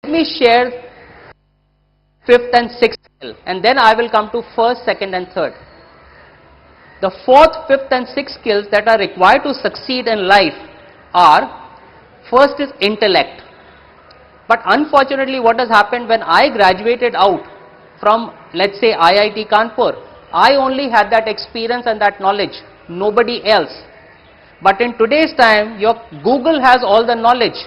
Let me share fifth and sixth skill, and then I will come to first, second and third. The fourth, fifth and sixth skills that are required to succeed in life are, first is intellect. But unfortunately what has happened, when I graduated out from, let's say, IIT Kanpur, I only had that experience and that knowledge, nobody else. But in today's time, your Google has all the knowledge,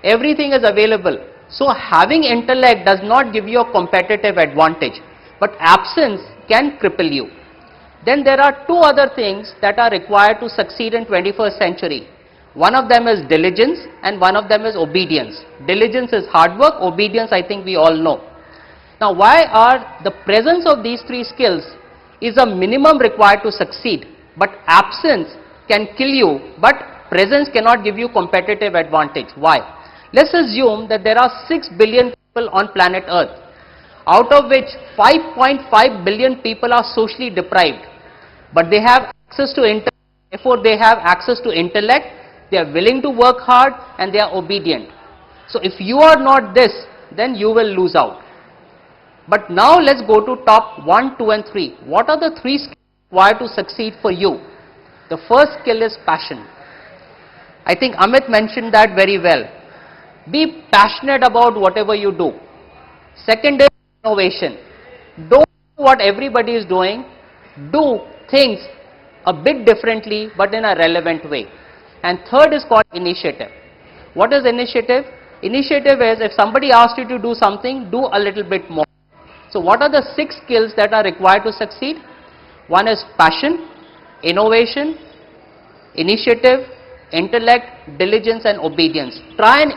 everything is available. So having intellect does not give you a competitive advantage, but absence can cripple you. Then there are two other things that are required to succeed in 21st century. One of them is diligence and one of them is obedience. Diligence is hard work, obedience I think we all know. Now why are the presence of these three skills is a minimum required to succeed, but absence can kill you, but presence cannot give you competitive advantage. Why? Let's assume that there are 6 billion people on planet Earth, out of which 5.5 billion people are socially deprived, but they have access to intellect. Therefore they have access to intellect, they are willing to work hard and they are obedient. So if you are not this, then you will lose out. But now let's go to top 1, 2 and 3. What are the three skills required to succeed for you? The first skill is passion. I think Amit mentioned that very well. Be passionate about whatever you do. Second is innovation. Don't do what everybody is doing. Do things a bit differently but in a relevant way. And third is called initiative. What is initiative? Initiative is if somebody asks you to do something, do a little bit more. So what are the 6 skills that are required to succeed? One is passion, innovation, initiative, intellect, diligence and obedience. Try and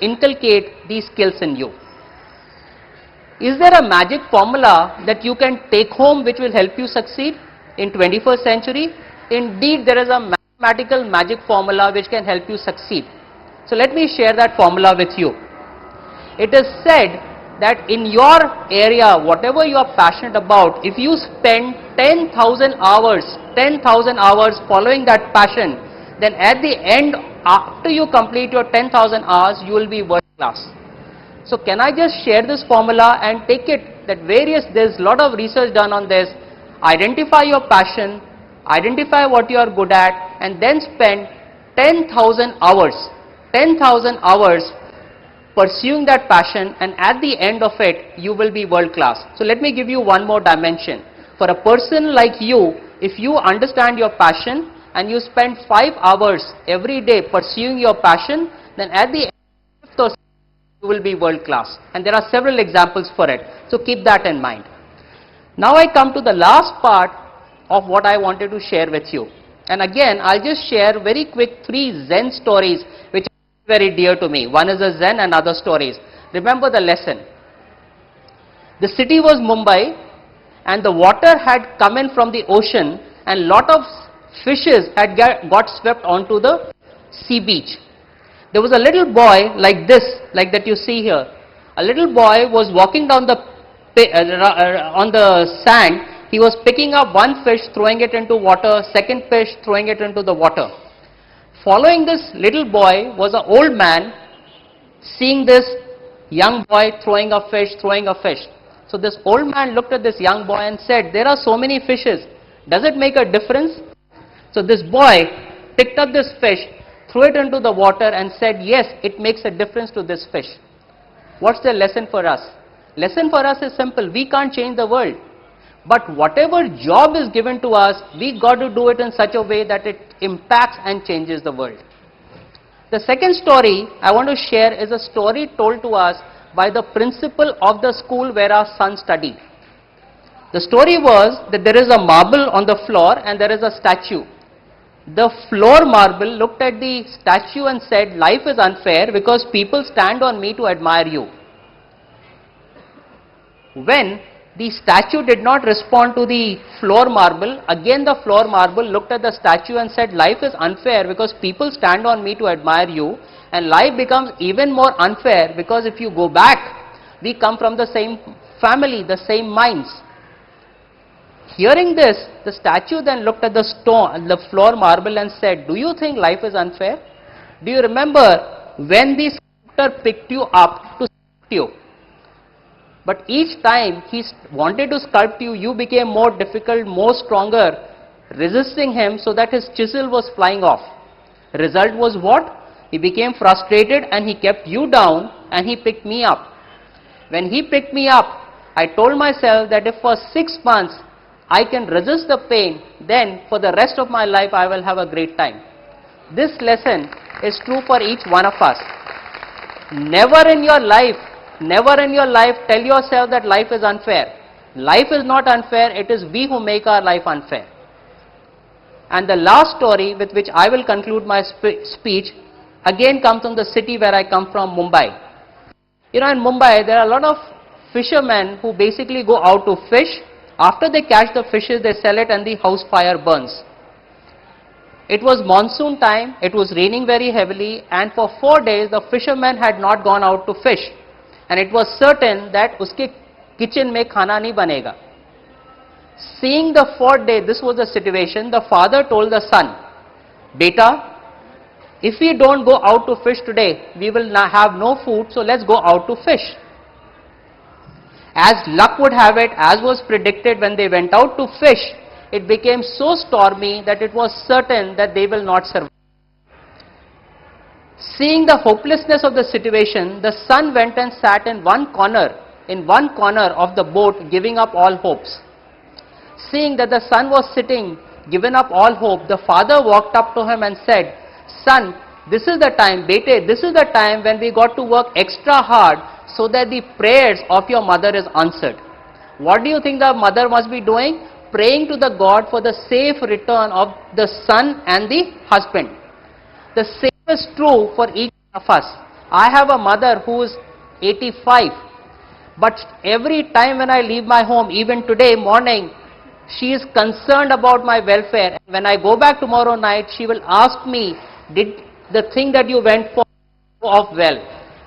inculcate these skills in you. Is there a magic formula that you can take home which will help you succeed in 21st century? Indeed, there is a mathematical magic formula which can help you succeed. So let me share that formula with you. It is said that in your area, whatever you are passionate about, if you spend 10,000 hours following that passion, then at the end, after you complete your 10,000 hours, you will be world class. So can I just share this formula and take it that there's a lot of research done on this. Identify your passion, identify what you are good at, and then spend 10,000 hours pursuing that passion, and at the end of it, you will be world class. So let me give you one more dimension. For a person like you, if you understand your passion and you spend 5 hours every day pursuing your passion, then at the end of you will be world class. And there are several examples for it. So keep that in mind. Now I come to the last part of what I wanted to share with you. And again, I'll just share very quick 3 Zen stories which are very dear to me. One is a Zen and other stories. Remember the lesson. The city was Mumbai and the water had come in from the ocean and lot of fishes had got swept onto the sea beach. There was a little boy like this, like that you see here. A little boy was walking down on the sand. He was picking up one fish, throwing it into water, second fish, throwing it into the water. Following this little boy was an old man, seeing this young boy throwing a fish. So this old man looked at this young boy and said, there are so many fishes. Does it make a difference? So this boy picked up this fish, threw it into the water and said, yes, it makes a difference to this fish. What's the lesson for us? Lesson for us is simple. We can't change the world. But whatever job is given to us, we got to do it in such a way that it impacts and changes the world. The second story I want to share is a story told to us by the principal of the school where our son studied. The story was that there is a marble on the floor and there is a statue. The floor marble looked at the statue and said, life is unfair because people stand on me to admire you. When the statue did not respond to the floor marble, again the floor marble looked at the statue and said, life is unfair because people stand on me to admire you, and life becomes even more unfair because if you go back, we come from the same family, the same minds. Hearing this, the statue then looked at the floor marble and said, do you think life is unfair? Do you remember when the sculptor picked you up to sculpt you. But each time he wanted to sculpt you, you became more difficult, more stronger, resisting him so that his chisel was flying off. Result was what? He became frustrated and he kept you down and he picked me up. When he picked me up, I told myself that if for 6 months I can resist the pain, then for the rest of my life I will have a great time. This lesson is true for each one of us. Never in your life tell yourself that life is unfair. Life is not unfair, it is we who make our life unfair. And the last story with which I will conclude my speech again comes from the city where I come from, Mumbai. You know, in Mumbai there are a lot of fishermen who basically go out to fish. After they catch the fishes, they sell it and the house fire burns. It was monsoon time, it was raining very heavily, and for 4 days the fisherman had not gone out to fish. And it was certain that uske kitchen mein khana nahi banega. Seeing the 4th day, this was the situation, the father told the son, "Beta, if we don't go out to fish today, we will have no food, so let's go out to fish." As luck would have it, as was predicted, when they went out to fish, it became so stormy that it was certain that they will not survive. Seeing the hopelessness of the situation, the son went and sat in one corner of the boat, giving up all hopes. Seeing that the son was sitting, given up all hope, the father walked up to him and said, "Son, this is the time, bete, this is the time when we got to work extra hard so that the prayers of your mother is answered." What do you think the mother must be doing? Praying to the God for the safe return of the son and the husband. The same is true for each of us. I have a mother who is 85, but every time when I leave my home, even today morning, she is concerned about my welfare. When I go back tomorrow night, she will ask me, "Did the thing that you went for go off well?"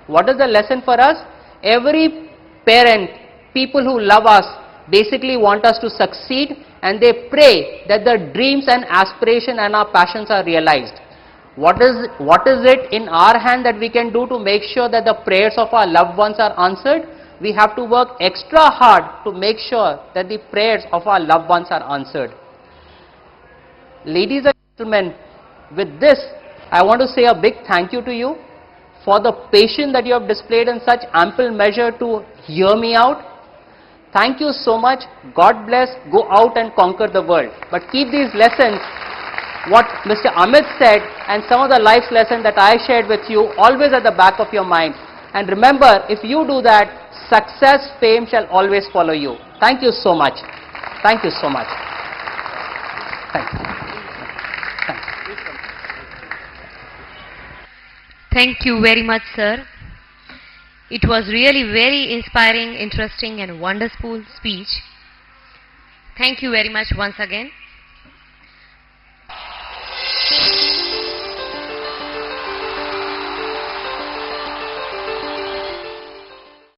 What is the lesson for us? Every parent, people who love us, basically want us to succeed, and they pray that the dreams and aspiration and our passions are realized. What is it in our hand that we can do to make sure that the prayers of our loved ones are answered? We have to work extra hard to make sure that the prayers of our loved ones are answered. Ladies and gentlemen, with this, I want to say a big thank you to you for the patience that you have displayed in such ample measure to hear me out. Thank you so much. God bless. Go out and conquer the world. But keep these lessons, what Mr. Amit said, and some of the life lessons that I shared with you, always at the back of your mind. And remember, if you do that, success, fame shall always follow you. Thank you so much. Thank you so much. Thank you. Thank you very much, sir. It was really very inspiring, interesting and wonderful speech. Thank you very much once again.